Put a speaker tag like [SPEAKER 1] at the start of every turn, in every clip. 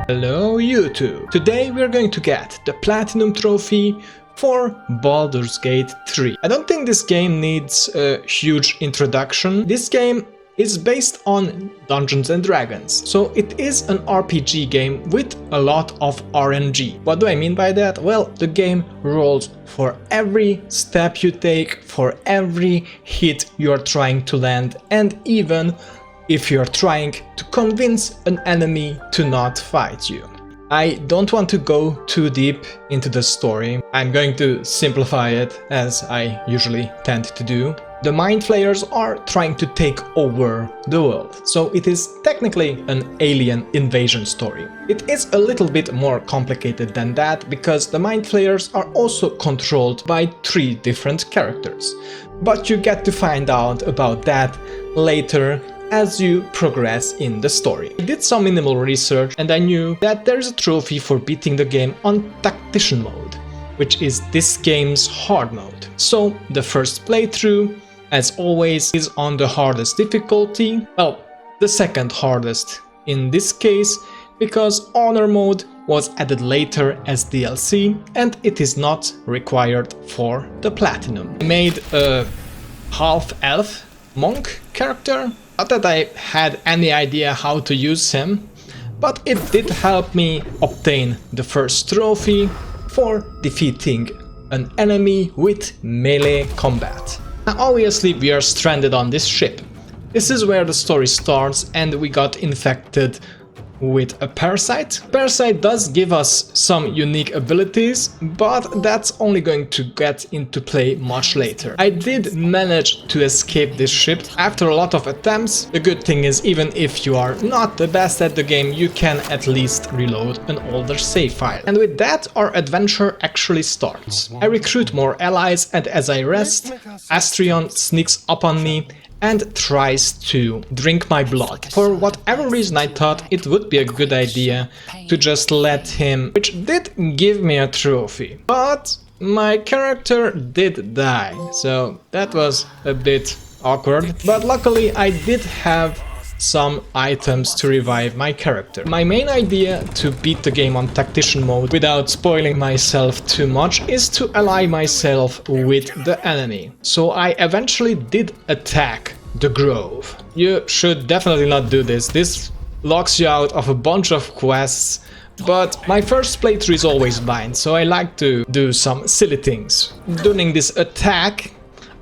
[SPEAKER 1] Hello YouTube! Today we're going to get the Platinum Trophy for Baldur's Gate 3. I don't think this game needs a huge introduction. This game is based on Dungeons and Dragons, so it is an RPG game with a lot of RNG. What do I mean by that? Well, the game rolls for every step you take, for every hit you're trying to land, and even if you're trying to convince an enemy to not fight you. I don't want to go too deep into the story. I'm going to simplify it, as I usually tend to do. The Mind Flayers are trying to take over the world, so it is technically an alien invasion story. It is a little bit more complicated than that, because the Mind Flayers are also controlled by 3 different characters. But you get to find out about that later as you progress in the story. I did some minimal research and I knew that there's a trophy for beating the game on Tactician mode, which is this game's hard mode. So the first playthrough, as always, is on the hardest difficulty, well, the second hardest in this case, because Honor mode was added later as DLC and it is not required for the Platinum. I made a half-elf monk character. Not that I had any idea how to use him, but it did help me obtain the first trophy for defeating an enemy with melee combat. Now obviously we are stranded on this ship. This is where the story starts and we got infected with a parasite. Parasite does give us some unique abilities, but that's only going to get into play much later. I did manage to escape this ship after a lot of attempts. The good thing is, even if you are not the best at the game, you can at least reload an older save file. And with that, our adventure actually starts. I recruit more allies, and as I rest, Astrion sneaks up on me and tries to drink my blood. For whatever reason, I thought it would be a good idea to just let him, which did give me a trophy. But my character did die, so that was a bit awkward. But luckily I did have some items to revive my character. My main idea to beat the game on Tactician mode without spoiling myself too much is to ally myself with the enemy. So I eventually did attack the Grove. You should definitely not do this. This locks you out of a bunch of quests, but my first playthrough is always blind, so I like to do some silly things. During this attack,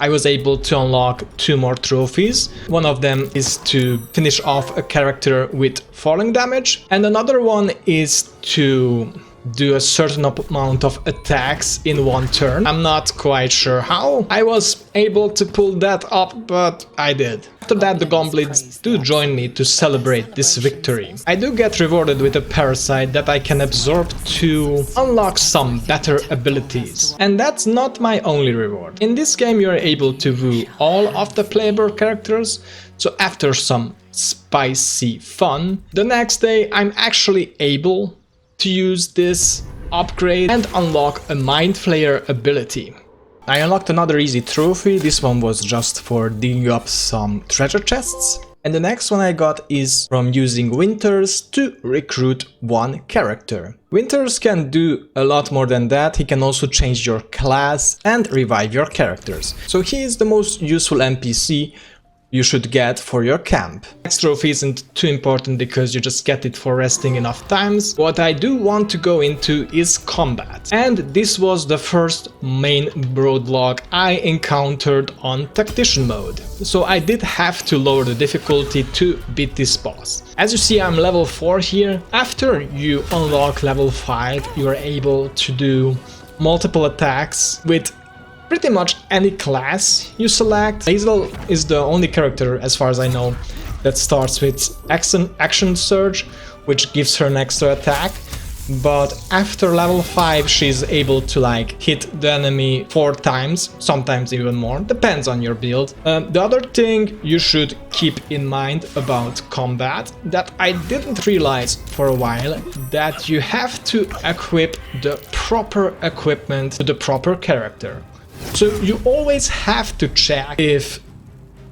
[SPEAKER 1] I was able to unlock 2 more trophies. One of them is to finish off a character with falling damage, and another one is to do a certain amount of attacks in 1 turn. I'm not quite sure how I was able to pull that up, but I did. After that, the goblins do join me to celebrate this victory. I do get rewarded with a parasite that I can absorb to unlock some better abilities. And that's not my only reward. In this game you are able to woo all of the playable characters, so after some spicy fun, the next day I'm actually able to use this upgrade and unlock a Mind Flayer ability. I unlocked another easy trophy. This one was just for digging up some treasure chests. And the next one I got is from using Winters to recruit 1 character. Winters can do a lot more than that. He can also change your class and revive your characters. So he is the most useful NPC you should get for your camp. Next trophy isn't too important because you just get it for resting enough times. What I do want to go into is combat. And this was the first main roadblock I encountered on Tactician mode. So I did have to lower the difficulty to beat this boss. As you see, I'm level 4 here. After you unlock level 5, you are able to do multiple attacks with pretty much any class you select. Hazel is the only character, as far as I know, that starts with action surge, which gives her an extra attack. But after level 5 she's able to hit the enemy 4 times, sometimes even more, depends on your build. The other thing you should keep in mind about combat, that I didn't realize for a while, that you have to equip the proper equipment to the proper character. So you always have to check if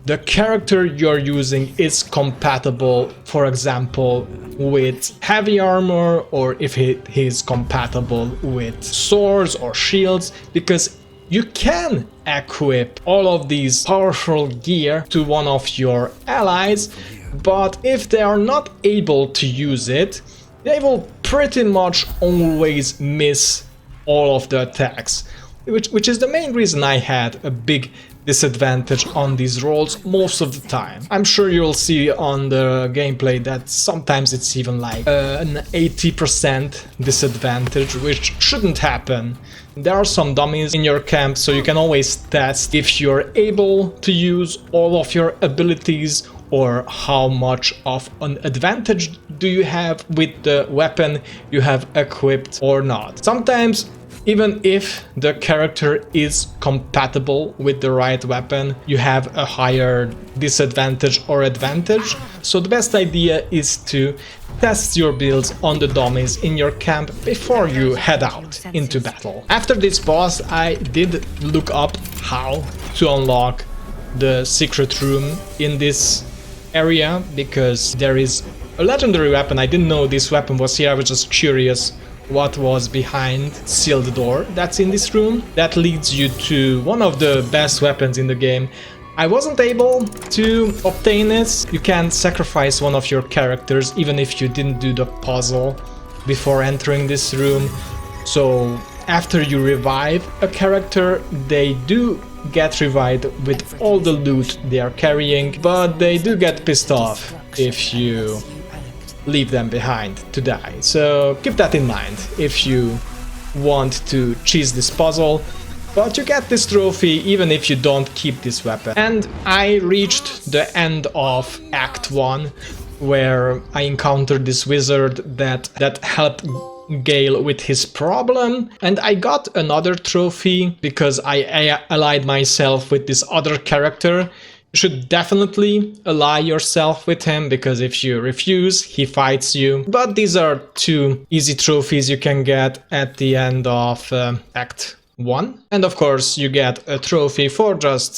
[SPEAKER 1] the character you're using is compatible, for example, with heavy armor, or if he's compatible with swords or shields, because you can equip all of these powerful gear to one of your allies, but if they are not able to use it, they will pretty much always miss all of the attacks, which is the main reason I had a big disadvantage on these rolls most of the time. I'm sure you'll see on the gameplay that sometimes it's even like an 80% disadvantage, which shouldn't happen. There are some dummies in your camp, so you can always test if you're able to use all of your abilities or how much of an advantage do you have with the weapon you have equipped or not. Sometimes, even if the character is compatible with the right weapon, you have a higher disadvantage or advantage. So the best idea is to test your builds on the dummies in your camp before you head out into battle. After this boss, I did look up how to unlock the secret room in this area, because there is a legendary weapon. I didn't know this weapon was here. I was just curious what was behind sealed door that's in this room that leads you to one of the best weapons in the game. I wasn't able to obtain it. You can sacrifice one of your characters even if you didn't do the puzzle before entering this room. So after you revive a character, they do get revived with all the loot they are carrying, but they do get pissed off if you leave them behind to die. So keep that in mind if you want to cheese this puzzle. But you get this trophy even if you don't keep this weapon. And I reached the end of Act 1, where I encountered this wizard that helped Gale with his problem, and I got another trophy because I allied myself with this other character. You should definitely ally yourself with him, because if you refuse, he fights you. But these are two easy trophies you can get at the end of Act 1. And of course, you get a trophy for just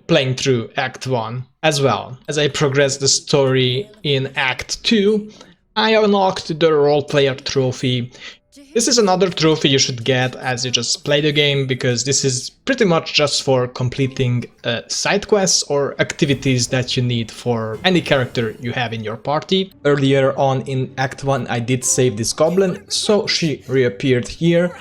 [SPEAKER 1] playing through Act 1 as well. As I progress the story in Act 2, I unlocked the role player trophy. This is another trophy you should get as you just play the game, because this is pretty much just for completing side quests or activities that you need for any character you have in your party. Earlier on in Act 1 I did save this goblin, so she reappeared here.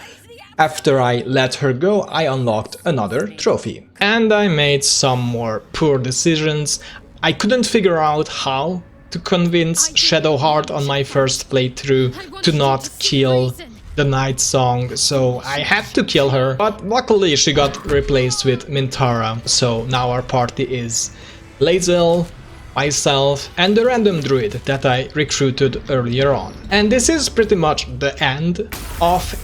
[SPEAKER 1] After I let her go, I unlocked another trophy. And I made some more poor decisions. I couldn't figure out how to convince Shadowheart on my first playthrough to not kill the Night Song, so I had to kill her, but luckily she got replaced with Mintara, so now our party is Lae'zel, myself, and the random druid that I recruited earlier on. And this is pretty much the end of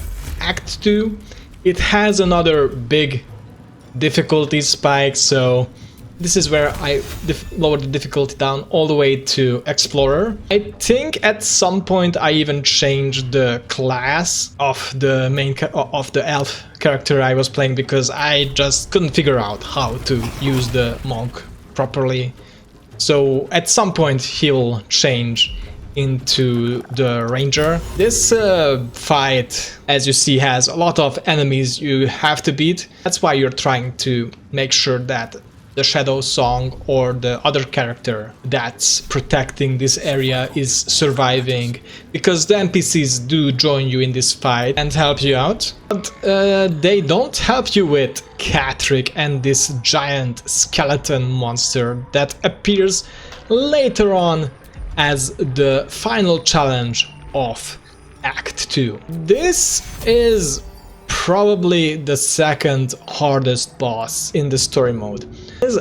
[SPEAKER 1] Act 2. It has another big difficulty spike, so this is where I lowered the difficulty down all the way to Explorer. I think at some point I even changed the class of the elf character I was playing, because I just couldn't figure out how to use the monk properly. So at some point he'll change into the ranger. This fight, as you see, has a lot of enemies you have to beat. That's why you're trying to make sure that the Shadow Song or the other character that's protecting this area is surviving, because the NPCs do join you in this fight and help you out. But they don't help you with Catrick and this giant skeleton monster that appears later on as the final challenge of Act 2. This is probably the second hardest boss in the story mode.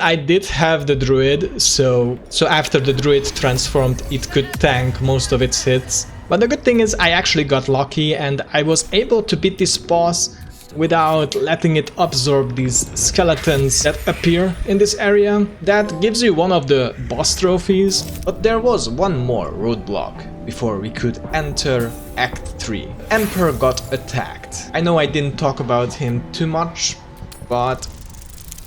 [SPEAKER 1] I did have the druid, so after the druid transformed, it could tank most of its hits. But the good thing is I actually got lucky and I was able to beat this boss without letting it absorb these skeletons that appear in this area. That gives you one of the boss trophies, but there was one more roadblock before we could enter Act 3. Emperor got attacked. I know I didn't talk about him too much, but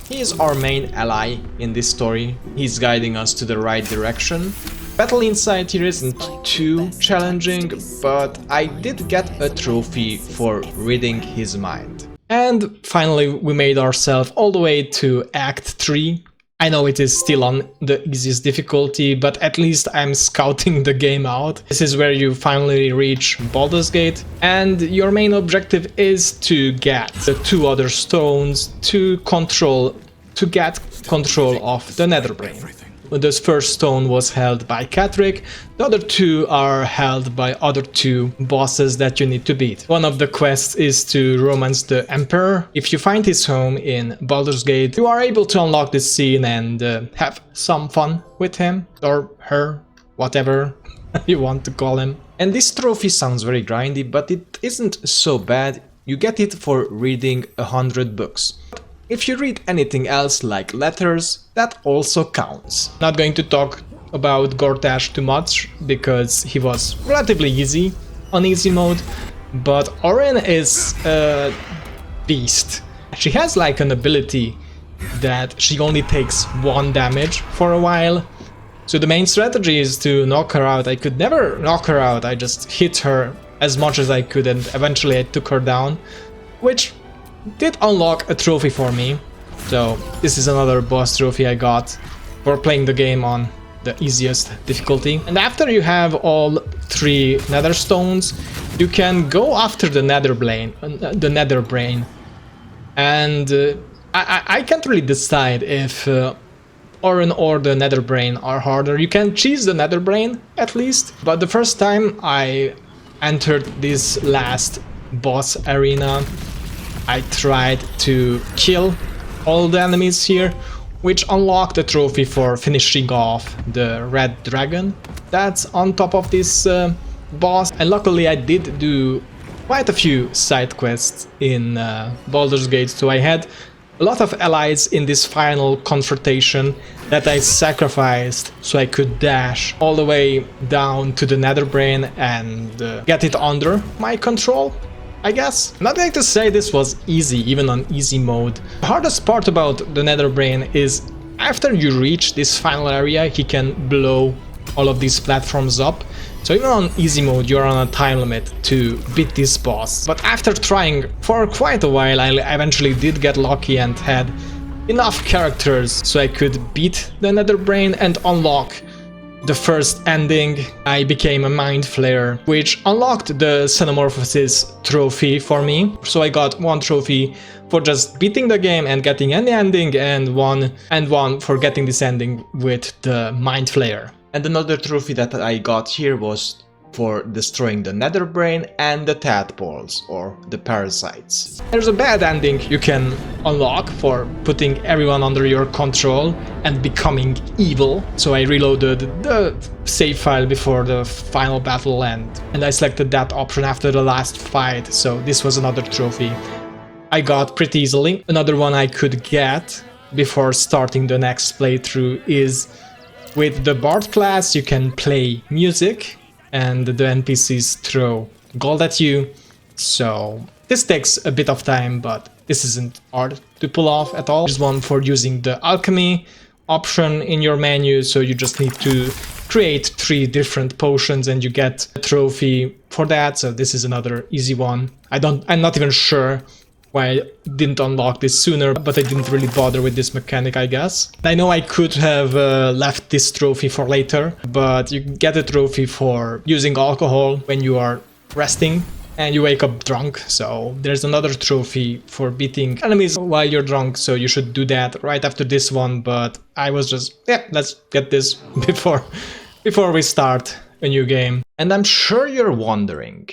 [SPEAKER 1] He is our main ally in this story. He's guiding us to the right direction. Battle inside here isn't too challenging, but I did get a trophy for reading his mind. And finally we made ourselves all the way to Act 3. I know it is still on the easiest difficulty, but at least I'm scouting the game out. This is where you finally reach Baldur's Gate, and your main objective is to get the 2 other stones to get control of the Netherbrain. This first stone was held by Catrick, the other 2 are held by other 2 bosses that you need to beat. One of the quests is to romance the Emperor. If you find his home in Baldur's Gate, you are able to unlock this scene and have some fun with him, or her, whatever you want to call him. And this trophy sounds very grindy, but it isn't so bad. You get it for reading 100 books. If you read anything else like letters, that also counts. Not going to talk about Gortash too much, because he was relatively easy on easy mode, but Orin is a beast. She has like an ability that she only takes 1 damage for a while, so the main strategy is to knock her out. I could never knock her out, I just hit her as much as I could and eventually I took her down, which did unlock a trophy for me. So this is another boss trophy I got for playing the game on the easiest difficulty. And after you have all 3 nether stones, you can go after the Netherbrain, and I can't really decide if Orin or the Netherbrain are harder. You can choose the Netherbrain at least, but the first time I entered this last boss arena, I tried to kill all the enemies here, which unlocked a trophy for finishing off the red dragon that's on top of this boss. And luckily I did do quite a few side quests in Baldur's Gate, so I had a lot of allies in this final confrontation that I sacrificed so I could dash all the way down to the Netherbrain and get it under my control, I guess. I'm not going to say this was easy, even on easy mode. The hardest part about the Netherbrain is after you reach this final area, he can blow all of these platforms up. So even on easy mode, you're on a time limit to beat this boss. But after trying for quite a while, I eventually did get lucky and had enough characters so I could beat the Netherbrain and unlock the first ending. I became a Mind Flayer, which unlocked the Xenomorphosis trophy for me. So I got 1 trophy for just beating the game and getting any ending, and one for getting this ending with the Mind Flayer. And another trophy that I got here was for destroying the Netherbrain and the tadpoles, or the parasites. There's a bad ending you can unlock for putting everyone under your control and becoming evil. So I reloaded the save file before the final battle and I selected that option after the last fight, so this was another trophy I got pretty easily. Another one I could get before starting the next playthrough is with the Bard class you can play music and the NPCs throw gold at you, so this takes a bit of time, but this isn't hard to pull off at all. There's one for using the alchemy option in your menu, so you just need to create 3 different potions and you get a trophy for that, so this is another easy one. I'm not even sure why I didn't unlock this sooner, but I didn't really bother with this mechanic, I guess. I know I could have left this trophy for later, but you get a trophy for using alcohol when you are resting and you wake up drunk, so there's another trophy for beating enemies while you're drunk, so you should do that right after this one, but I was just, yeah, let's get this before we start a new game. And I'm sure you're wondering,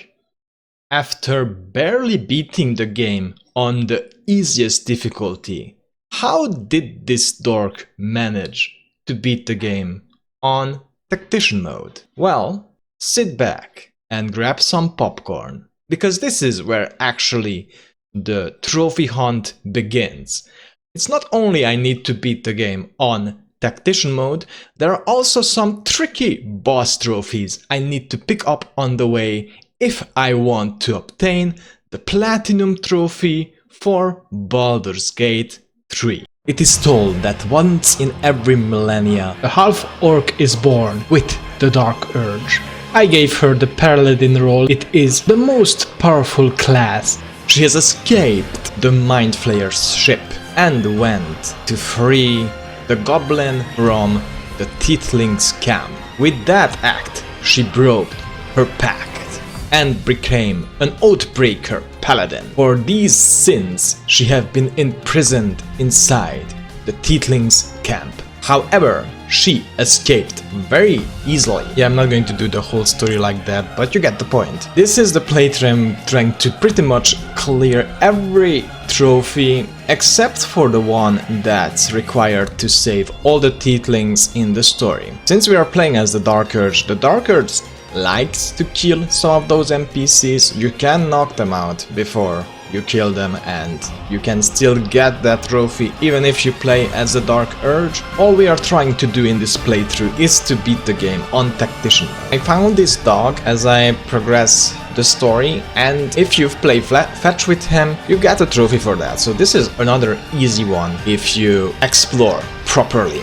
[SPEAKER 1] after barely beating the game on the easiest difficulty, how did this dork manage to beat the game on Tactician mode? Well, sit back and grab some popcorn, because this is where actually the trophy hunt begins. It's not only I need to beat the game on Tactician mode, there are also some tricky boss trophies I need to pick up on the way if I want to obtain the Platinum Trophy for Baldur's Gate 3. It is told that once in every millennia, a half-orc is born with the Dark Urge. I gave her the Paladin role. It is the most powerful class. She has escaped the Mind Flayer's ship and went to free the goblin from the Tiefling's camp. With that act, she broke her pact and became an Oathbreaker Paladin. For these sins, she have been imprisoned inside the Tiefling's camp. However, she escaped very easily. Yeah, I'm not going to do the whole story like that, but you get the point. This is the playthrough I'm trying to pretty much clear every trophy except for the one that's required to save all the Tieflings in the story. Since we are playing as the Dark Urge likes to kill some of those NPCs. You can knock them out before you kill them and you can still get that trophy even if you play as the Dark Urge. All we are trying to do in this playthrough is to beat the game on Tactician. I found this dog as I progress the story, and if you play fetch with him, you get a trophy for that. So this is another easy one if you explore properly.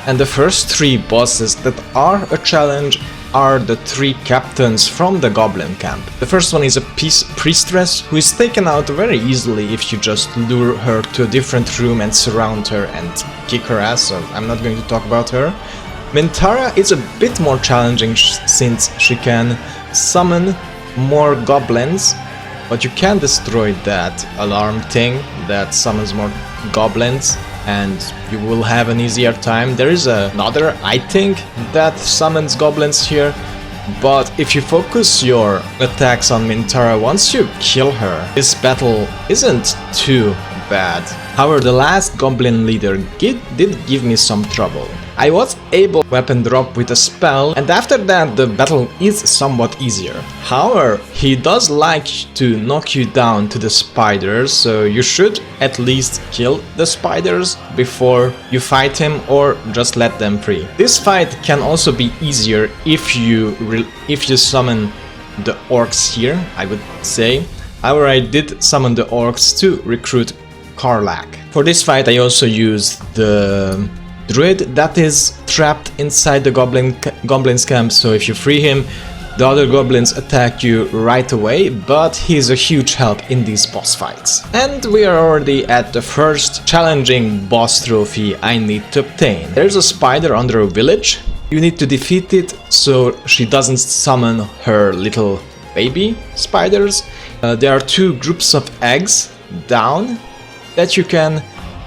[SPEAKER 1] And the first 3 bosses that are a challenge are the 3 captains from the goblin camp. The first one is a priestess who is taken out very easily if you just lure her to a different room and surround her and kick her ass, so I'm not going to talk about her. Mintara is a bit more challenging since she can summon more goblins, but you can destroy that alarm thing that summons more goblins and you will have an easier time. There is another, I think, that summons goblins here, but if you focus your attacks on Mintara once you kill her, this battle isn't too bad. However, the last goblin leader did give me some trouble. I was able to weapon drop with a spell, and after that the battle is somewhat easier. However, he does like to knock you down to the spiders, so you should at least kill the spiders before you fight him or just let them free. This fight can also be easier if you summon the orcs here, I would say. However, I did summon the orcs to recruit Karlach. For this fight I also used the druid that is trapped inside the goblin's camp, so if you free him, the other goblins attack you right away, but he's a huge help in these boss fights. And we are already at the first challenging boss trophy I need to obtain. There's a spider under a village. You need to defeat it so she doesn't summon her little baby spiders. There are 2 groups of eggs down that you can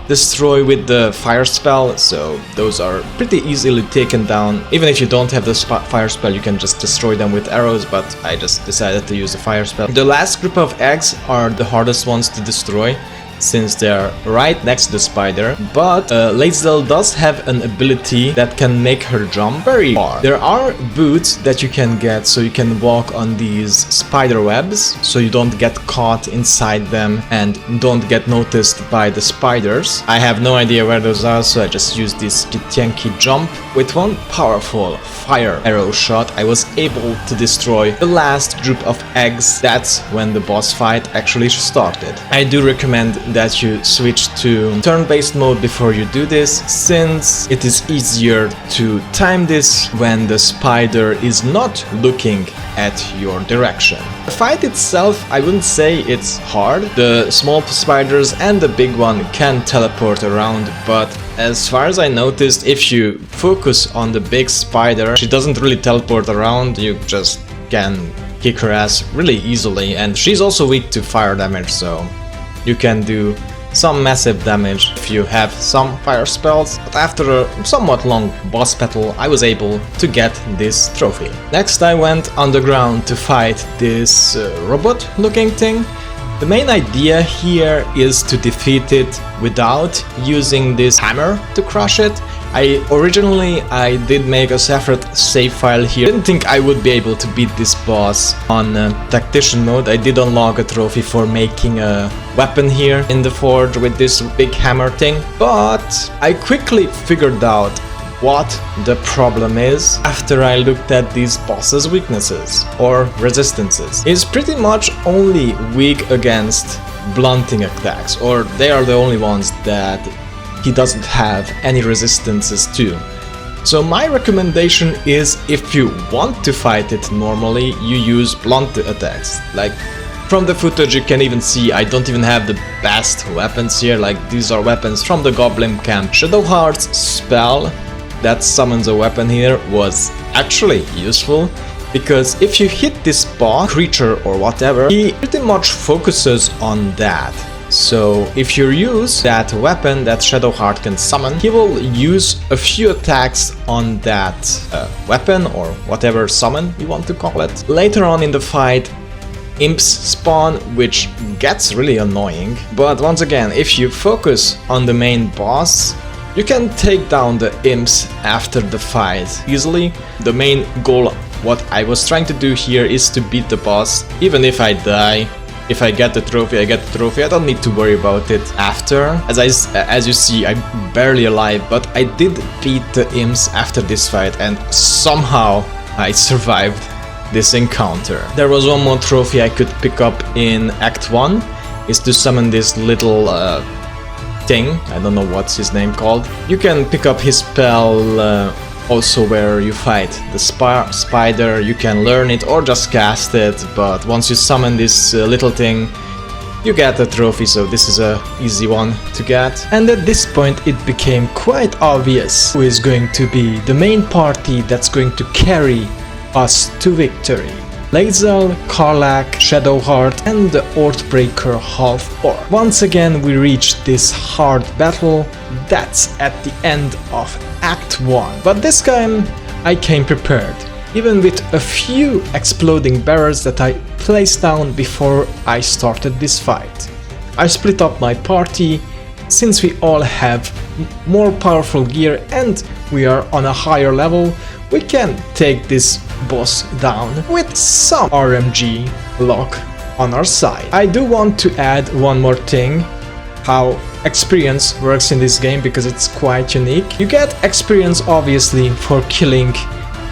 [SPEAKER 1] destroy with the fire spell, so those are pretty easily taken down. Even if you don't have the fire spell, you can just destroy them with arrows, but I just decided to use the fire spell. The last group of eggs are the hardest ones to destroy, since they are right next to the spider, but Lae'zel does have an ability that can make her jump very far. There are boots that you can get so you can walk on these spider webs, so you don't get caught inside them and don't get noticed by the spiders. I have no idea where those are, so I just used this Githyanki jump. With one powerful fire arrow shot, I was able to destroy the last group of eggs. That's when the boss fight actually started. I do recommend that you switch to turn-based mode before you do this, since it is easier to time this when the spider is not looking at your direction. The fight itself, I wouldn't say it's hard. The small spiders and the big one can teleport around, but as far as I noticed, if you focus on the big spider, she doesn't really teleport around, you just can kick her ass really easily, and she's also weak to fire damage, so you can do some massive damage if you have some fire spells. But after a somewhat long boss battle, I was able to get this trophy. Next I went underground to fight this robot looking thing. The main idea here is to defeat it without using this hammer to crush it. Originally I did make a separate save file here. Didn't think I would be able to beat this boss on Tactician mode. I did unlock a trophy for making a weapon here in the forge with this big hammer thing, but I quickly figured out what the problem is after I looked at these boss's weaknesses or resistances. He's pretty much only weak against blunting attacks, or they are the only ones that he doesn't have any resistances to. So my recommendation is, if you want to fight it normally, you use blunt attacks. Like, from the footage you can even see I don't even have the best weapons here, like these are weapons from the Goblin camp. Shadowheart's spell that summons a weapon here was actually useful, because if you hit this boss, creature or whatever, he pretty much focuses on that. So if you use that weapon that Shadowheart can summon, he will use a few attacks on that weapon or whatever summon you want to call it. Later on in the fight, imps spawn, which gets really annoying. But once again, if you focus on the main boss, you can take down the imps after the fight easily. The main goal, what I was trying to do here, is to beat the boss. Even if I die, if I get the trophy, I get the trophy. I don't need to worry about it after. As you see, I'm barely alive, but I did beat the imps after this fight, and somehow I survived this encounter. There was one more trophy I could pick up in Act 1, is to summon this little thing. I don't know what's his name called. You can pick up his spell also where you fight the spider. You can learn it or just cast it, but once you summon this little thing, you get a trophy, so this is a easy one to get. And at this point it became quite obvious who is going to be the main party that's going to carry us to victory. Lae'zel, Karlach, Shadowheart and the Oathbreaker half-orc. Once again we reached this hard battle that's at the end of Act 1. But this time I came prepared, even with a few exploding barrels that I placed down before I started this fight. I split up my party, since we all have more powerful gear and we are on a higher level, we can take this boss down with some RMG luck on our side. I do want to add one more thing, how experience works in this game, because it's quite unique. You get experience obviously for killing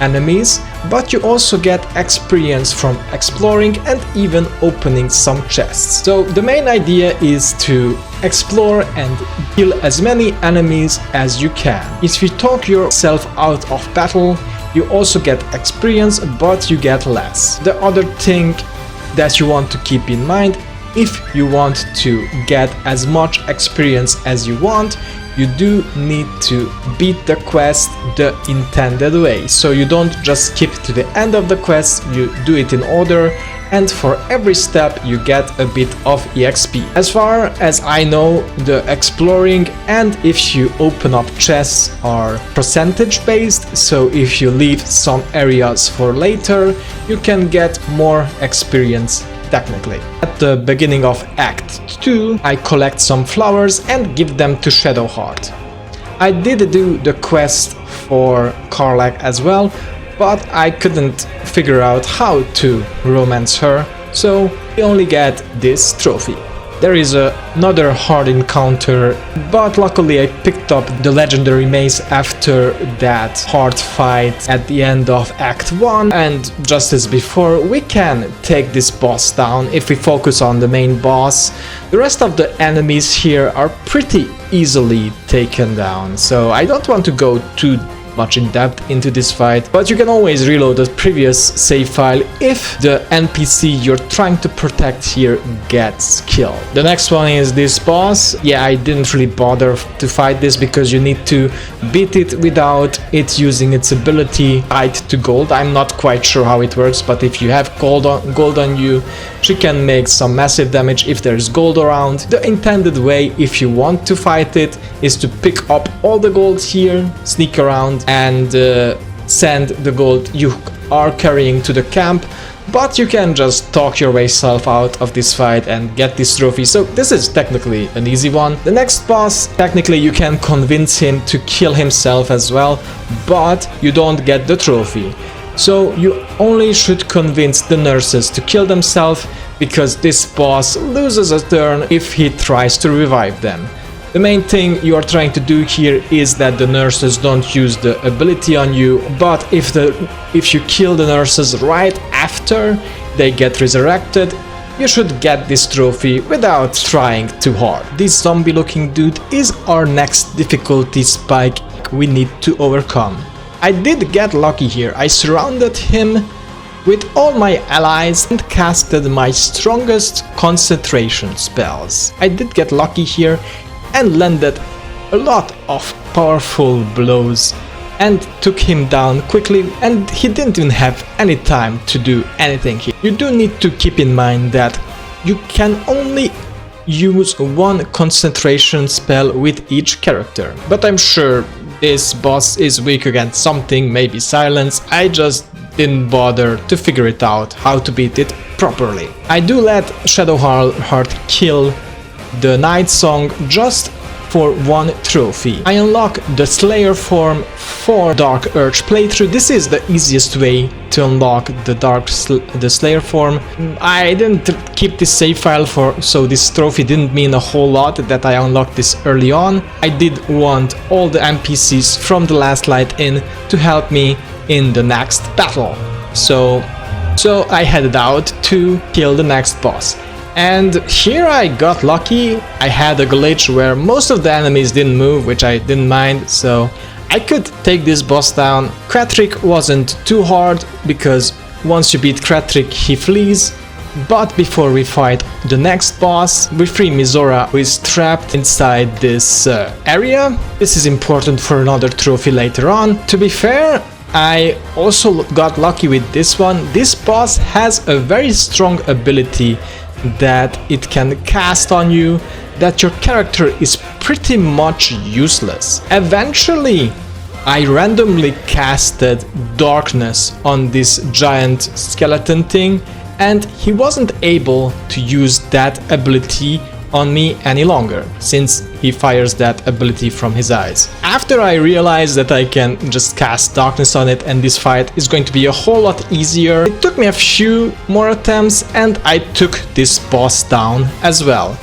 [SPEAKER 1] enemies, but you also get experience from exploring and even opening some chests. So the main idea is to explore and kill as many enemies as you can. If you talk yourself out of battle, you also get experience, but you get less. The other thing that you want to keep in mind, if you want to get as much experience as you want, you do need to beat the quest the intended way. So you don't just skip to the end of the quest, you do it in order, and for every step you get a bit of EXP. As far as I know, the exploring and if you open up chests are percentage based, so if you leave some areas for later, you can get more experience technically. At the beginning of Act 2, I collect some flowers and give them to Shadowheart. I did do the quest for Karlach as well, but I couldn't figure out how to romance her, so we only get this trophy. There is another hard encounter, but luckily I picked up the legendary mace after that hard fight at the end of Act 1, and just as before, we can take this boss down if we focus on the main boss. The rest of the enemies here are pretty easily taken down, so I don't want to go too much in depth into this fight, but you can always reload the previous save file if the NPC you're trying to protect here gets killed. The next one is this boss. Yeah, I didn't really bother to fight this because you need to beat it without it using its ability tied to gold. I'm not quite sure how it works, but if you have gold on you, she can make some massive damage if there's gold around. The intended way, if you want to fight it, is to pick up all the gold here, sneak around and send the gold you are carrying to the camp, but you can just talk your yourself out of this fight and get this trophy, so this is technically an easy one. The next boss, technically you can convince him to kill himself as well, but you don't get the trophy. So you only should convince the nurses to kill themselves, because this boss loses a turn if he tries to revive them. The main thing you are trying to do here is that the nurses don't use the ability on you, but if you kill the nurses right after they get resurrected, you should get this trophy without trying too hard. This zombie looking dude is our next difficulty spike we need to overcome. I did get lucky here. I surrounded him with all my allies and casted my strongest concentration spells. I did get lucky here and landed a lot of powerful blows and took him down quickly, and he didn't even have any time to do anything here. You do need to keep in mind that you can only use one concentration spell with each character. But I'm sure this boss is weak against something, maybe silence. I just didn't bother to figure it out how to beat it properly. I do let Shadowheart kill the Night Song just for one trophy. I unlock the Slayer form for Dark Urge playthrough. This is the easiest way to unlock the Slayer form. I didn't keep this save file so this trophy didn't mean a whole lot that I unlocked this early on. I did want all the NPCs from the last light in to help me in the next battle. So I headed out to kill the next boss. And here I got lucky. I had a glitch where most of the enemies didn't move, which I didn't mind, so I could take this boss down. Kratrick wasn't too hard, because once you beat Kratrick he flees. But before we fight the next boss, we free Mizora, who is trapped inside this area. This is important for another trophy later on. To be fair, I also got lucky with this one. This boss has a very strong ability that it can cast on you, that your character is pretty much useless. Eventually, I randomly casted Darkness on this giant skeleton thing, and he wasn't able to use that ability on me any longer, since he fires that ability from his eyes. After I realized that I can just cast Darkness on it and this fight is going to be a whole lot easier, it took me a few more attempts and I took this boss down as well.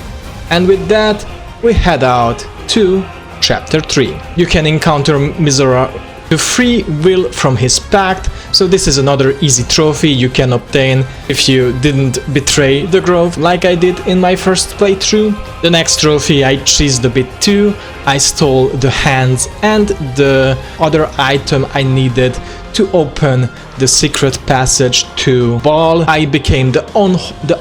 [SPEAKER 1] And with that, we head out to Chapter 3. You can encounter Mizora to free Will from his pact, so this is another easy trophy you can obtain if you didn't betray the grove like I did in my first playthrough. The next trophy I cheesed a bit too. I stole the hands and the other item I needed to open the secret passage to Baal. I became the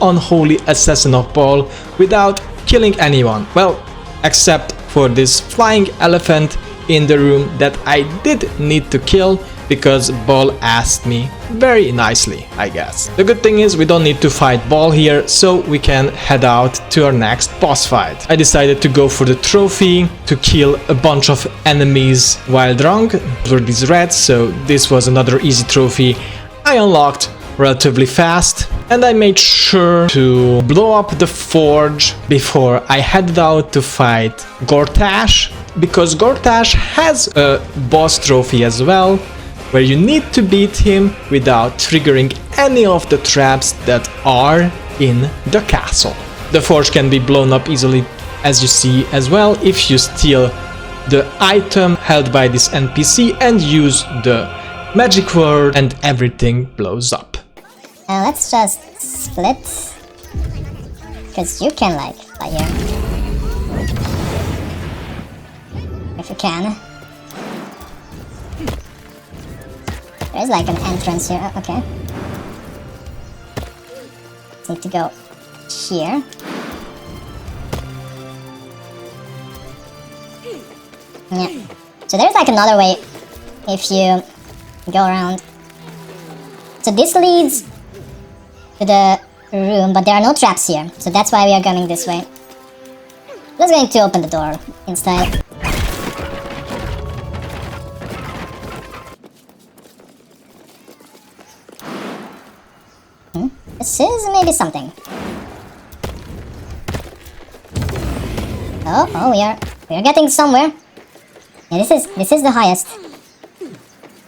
[SPEAKER 1] unholy assassin of Baal without killing anyone. Well, except for this flying elephant in the room that I did need to kill because Baal asked me very nicely, I guess. The good thing is we don't need to fight Baal here, so we can head out to our next boss fight. I decided to go for the trophy to kill a bunch of enemies while drunk. Those were these rats, so this was another easy trophy I unlocked relatively fast, and I made sure to blow up the forge before I headed out to fight Gortash, because Gortash has a boss trophy as well, where you need to beat him without triggering any of the traps that are in the castle. The forge can be blown up easily, as you see as well, if you steal the item held by this NPC and use the magic word, and everything blows up.
[SPEAKER 2] Let's just split, because you can like fly here, if you can. There's like an entrance here. Okay, need to go here. Yeah, so there's like another way if you go around. So this leads to the room, but there are no traps here, so that's why we are coming this way. Just going to open the door instead. This is maybe something. Oh, we are getting somewhere. Yeah, this is the highest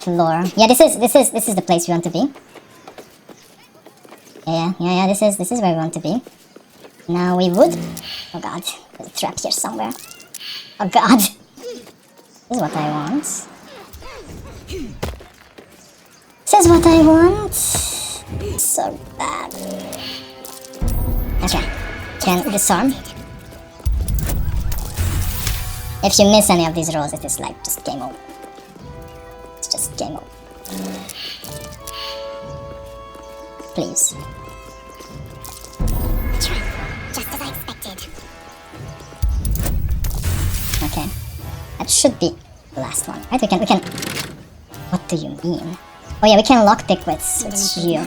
[SPEAKER 2] floor. Yeah, this is the place we want to be. Yeah, this is where we want to be. Now we would... Oh god, there's a trap here somewhere. Oh god. This is what I want. This is what I want. So bad. Okay. Can disarm. If you miss any of these rolls, it is like just game over. It's just game over. Please.
[SPEAKER 3] Just as I expected.
[SPEAKER 2] Okay. That should be the last one. Right? We can... What do you mean? Oh yeah, we can lockpick with you.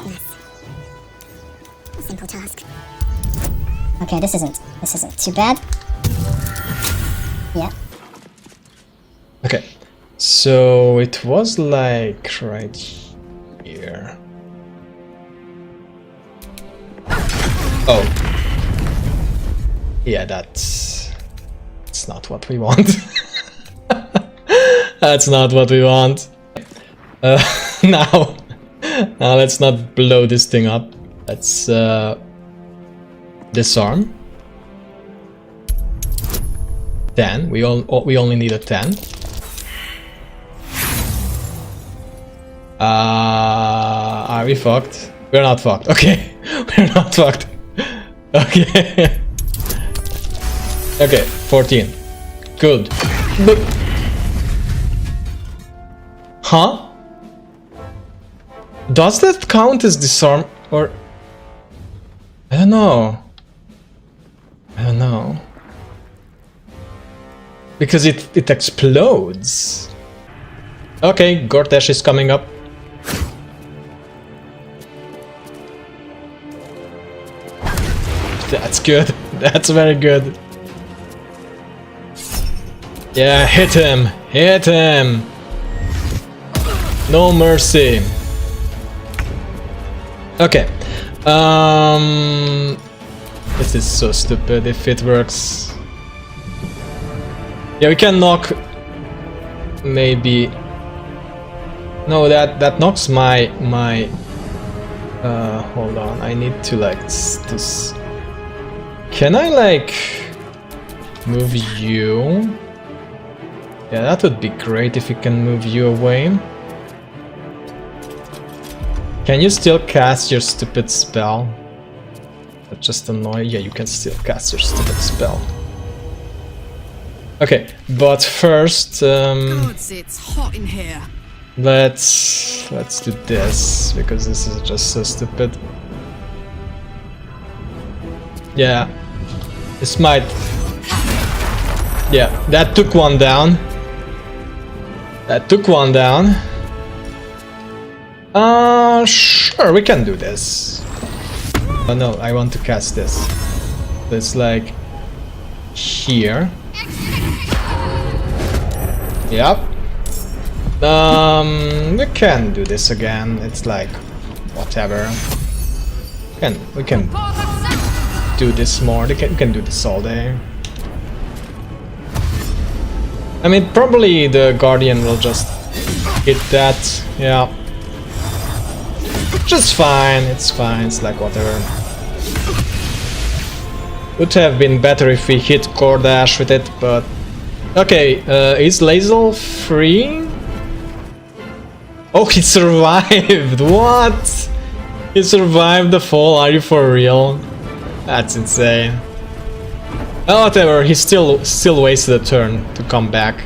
[SPEAKER 3] A simple task.
[SPEAKER 2] Okay, this isn't too bad. Yeah.
[SPEAKER 1] Okay, so it was like right here. Oh. Yeah, that's not what we want. That's not what we want. Now let's not blow this thing up. Let's disarm. 10. We only need a 10. Are we fucked? We're not fucked. Okay, we're not fucked. Okay. Okay, 14. Good. But... Huh? Does that count as disarm or... I don't know. I don't know. Because it explodes. Okay, Gortash is coming up. That's good. That's very good. Yeah, hit him. Hit him. No mercy. Okay. This is so stupid if it works. Yeah, we can knock. Maybe. No, that knocks my. Hold on. I need to like this. Can I like move you? Yeah, that would be great if you can move you away. Can you still cast your stupid spell? That just annoy. Yeah, you can still cast your stupid spell. Okay, but first,
[SPEAKER 4] Gods, it's hot in here.
[SPEAKER 1] let's do this because this is just so stupid. Yeah, this might. Yeah, that took one down. That took one down. Sure, we can do this. Oh no, I want to cast this. It's like here. Yep. We can do this again. It's like whatever. We can do this more. We can do this all day. I mean, probably the Guardian will just hit that. Yeah. Just fine. It's fine. It's like whatever. Would have been better if we hit Gordash with it, but okay. Is Lazel free? Oh, he survived! What? He survived the fall? Are you for real? That's insane. Oh, whatever. He still wasted a turn to come back.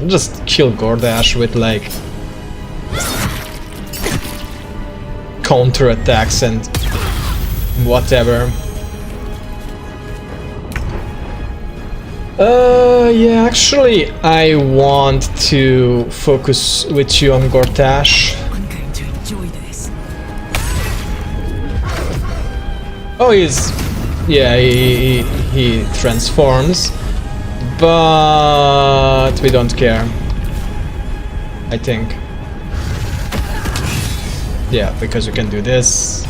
[SPEAKER 1] Just kill Gordash with like counter attacks and whatever. Yeah, actually, I want to focus with you on Gortash.
[SPEAKER 4] I'm going to enjoy this.
[SPEAKER 1] Oh, yeah, he transforms, but we don't care. I think. Yeah, because we can do this.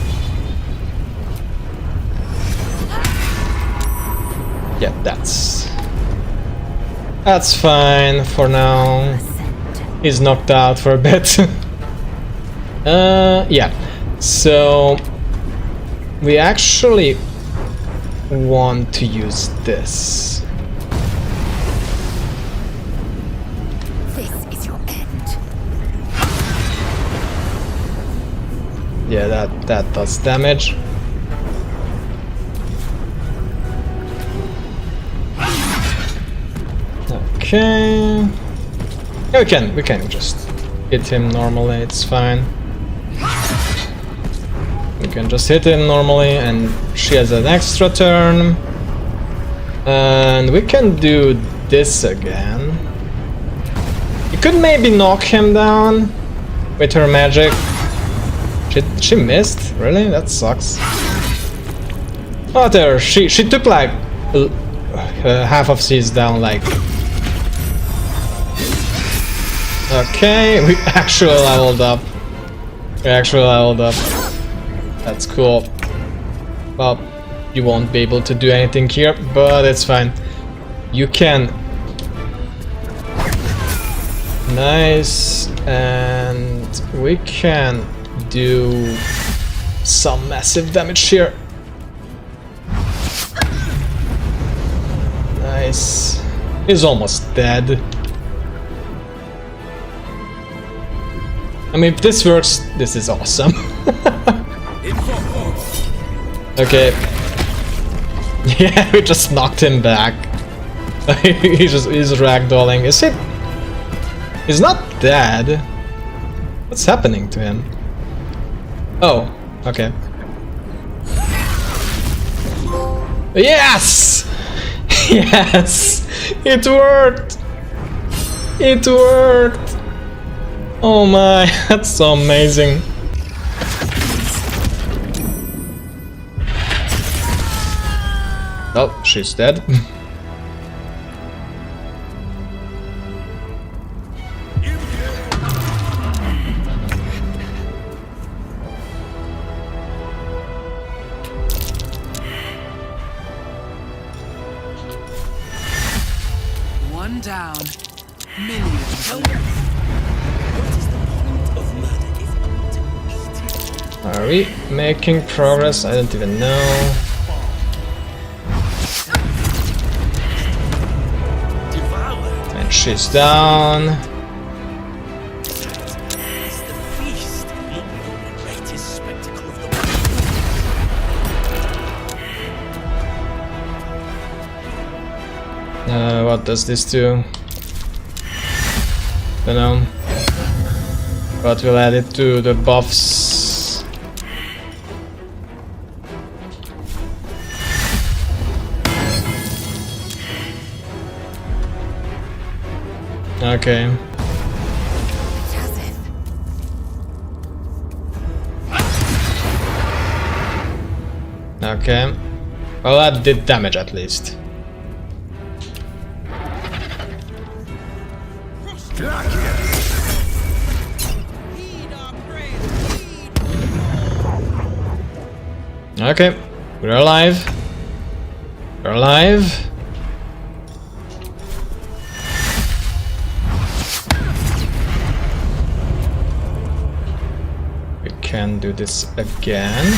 [SPEAKER 1] Yeah, that's fine for now. He's knocked out for a bit. Yeah. So we actually want to use this.
[SPEAKER 3] This is your end.
[SPEAKER 1] Yeah, that does damage. Okay. Yeah, we can just hit him normally, it's fine. We can just hit him normally, and she has an extra turn. And we can do this again. You could maybe knock him down with her magic. She missed? Really? That sucks. Oh, there, she took like half of C's down, like. Okay, we actually leveled up. That's cool. Well, you won't be able to do anything here, but it's fine. You can. Nice, and we can do some massive damage here. Nice. He's almost dead. I mean, if this works, this is awesome. Okay. Yeah, we just knocked him back. he's ragdolling. Is it? He's not dead. What's happening to him? Oh, okay. Yes! Yes! It worked! It worked! Oh my, that's so amazing. Oh, she's dead.
[SPEAKER 4] One down. Millions.
[SPEAKER 1] Are we making progress? I don't even know. And she's down. What does this do? Don't know. But we'll add it to the buffs. Okay. Okay. Well, that did damage at least. Okay, we're alive. We're alive. We can do this again.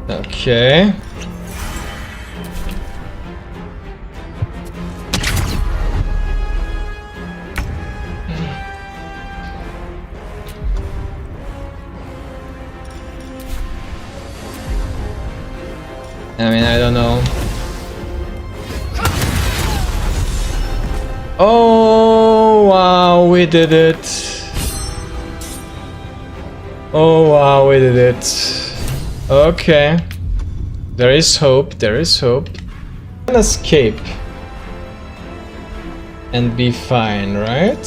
[SPEAKER 1] Okay. I mean, I don't know. Oh wow, we did it. Oh wow, we did it. Okay. There is hope, there is hope. We can escape. And be fine, right?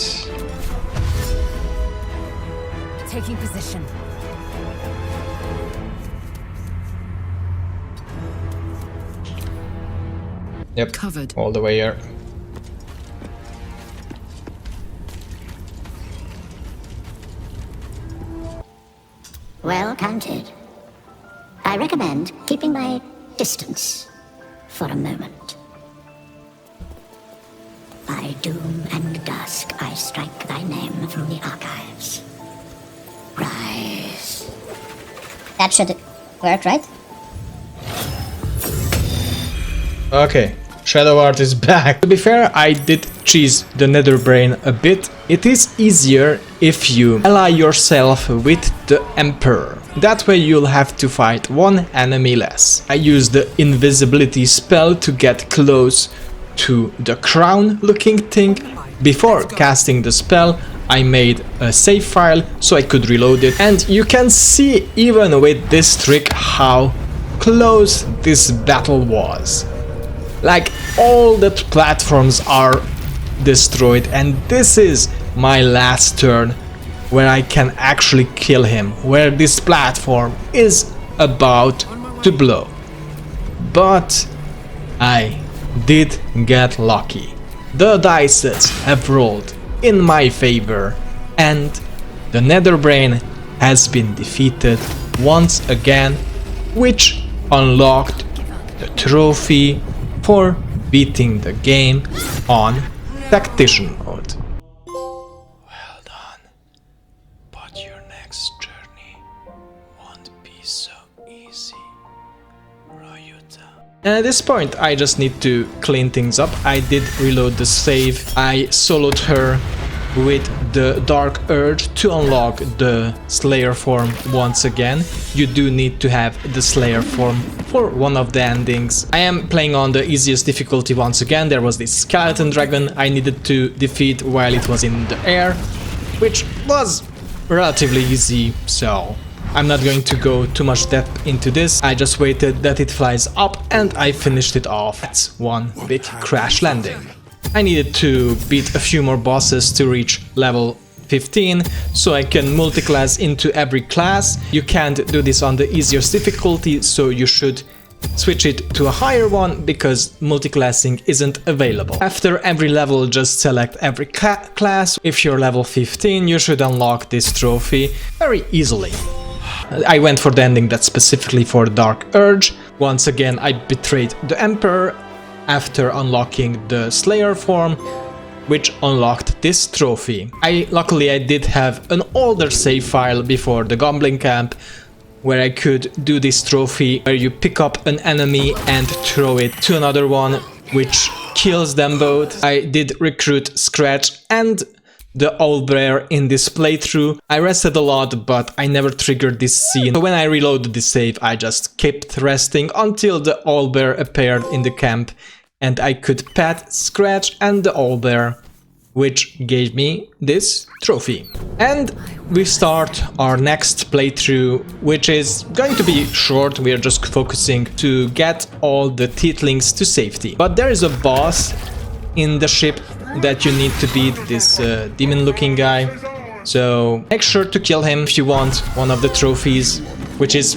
[SPEAKER 3] Taking position.
[SPEAKER 1] Yep,
[SPEAKER 4] Covered.
[SPEAKER 1] all the way here.
[SPEAKER 5] Well counted. I recommend keeping my distance for a moment. By doom and dusk, I strike thy name through the archives. Rise.
[SPEAKER 2] That should work, right?
[SPEAKER 1] Okay, Shadow Art is back. To be fair, I did cheese the Nether Brain a bit It is easier if you ally yourself with the Emperor. That way you'll have to fight one enemy less. I used the invisibility spell to get close to the crown looking thing. Before casting the spell, I made a save file so I could reload it, and you can see even with this trick how close this battle was. Like, all the platforms are destroyed, and this is my last turn where I can actually kill him, where this platform is about to blow. But I did get lucky. The dices have rolled in my favor, and the Netherbrain has been defeated once again, which unlocked the trophy for beating the game on Tactician mode. Well done, but your next journey won't be so easy, Royuta. At this point I just need to clean things up. I did reload the save. I soloed her with the Dark Urge to unlock the Slayer form once again. You do need to have the Slayer form for one of the endings. I am playing on the easiest difficulty once again. There was this skeleton dragon I needed to defeat while it was in the air, which was relatively easy, so I'm not going to go too much depth into this. I just waited that it flies up and I finished it off. That's one big crash landing. I needed to beat a few more bosses to reach level 15, so I can multiclass into every class. You can't do this on the easiest difficulty, so you should switch it to a higher one because multiclassing isn't available. After every level, just select every class. If you're level 15, you should unlock this trophy very easily. I went for the ending that's specifically for Dark Urge. Once again, I betrayed the Emperor after unlocking the Slayer form, which unlocked this trophy. Luckily I did have an older save file before the Goblin Camp, where I could do this trophy where you pick up an enemy and throw it to another one, which kills them both. I did recruit Scratch and the Owlbear in this playthrough. I rested a lot, but I never triggered this scene. So when I reloaded the save, I just kept resting until the Owlbear appeared in the camp and I could pet Scratch and the Owlbear, which gave me this trophy. And we start our next playthrough, which is going to be short. We are just focusing to get all the Teatlings to safety. But there is a boss in the ship that you need to beat, this demon-looking guy. So make sure to kill him if you want one of the trophies, which is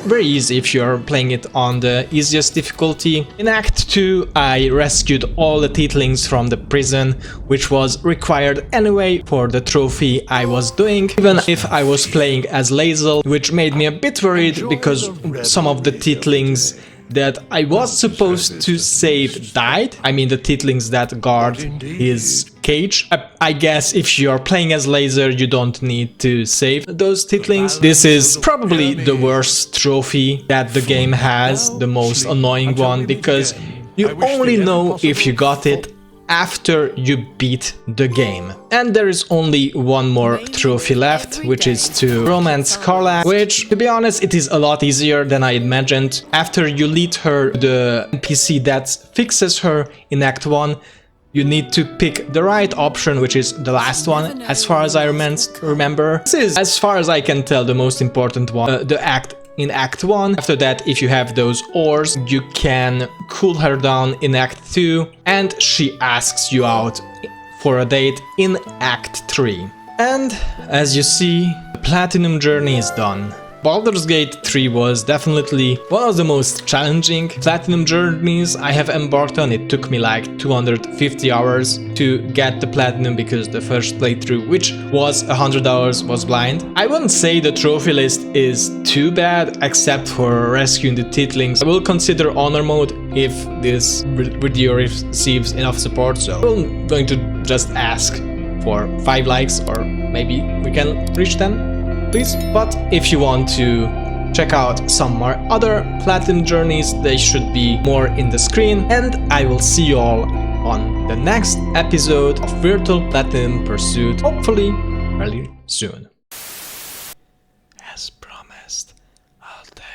[SPEAKER 1] very easy if you're playing it on the easiest difficulty. In Act 2, I rescued all the Teatlings from the prison, which was required anyway for the trophy I was doing, even if I was playing as Lae'zel, which made me a bit worried because some of the Teatlings that I was supposed to save died. I mean the Teatlings that guard his cage. I guess if you're playing as Lae'zel, you don't need to save those Teatlings. This is probably the worst trophy that the game has, the most annoying one, because you only know if you got it after you beat the game. And there is only one more trophy left, which is to romance Carla, which, to be honest, it is a lot easier than I imagined. After you lead her to the NPC that fixes her in Act 1, you need to pick the right option, which is the last one, as far as I remember. This is, as far as I can tell, the most important one, in Act 1. After that, if you have those ores, you can cool her down in Act 2, and she asks you out for a date in Act 3. And as you see, the Platinum journey is done. Baldur's Gate 3 was definitely one of the most challenging Platinum journeys I have embarked on. It took me like 250 hours to get the Platinum because the first playthrough, which was 100 hours, was blind. I wouldn't say the trophy list is too bad, except for rescuing the Teatlings. I will consider Honor Mode if this video receives enough support, so I'm going to just ask for 5 likes, or maybe we can reach 10. Please. But if you want to check out some more other Platinum journeys, they should be more in the screen, and I will see you all on the next episode of Virtual Platinum Pursuit, hopefully very soon. As promised, I'll take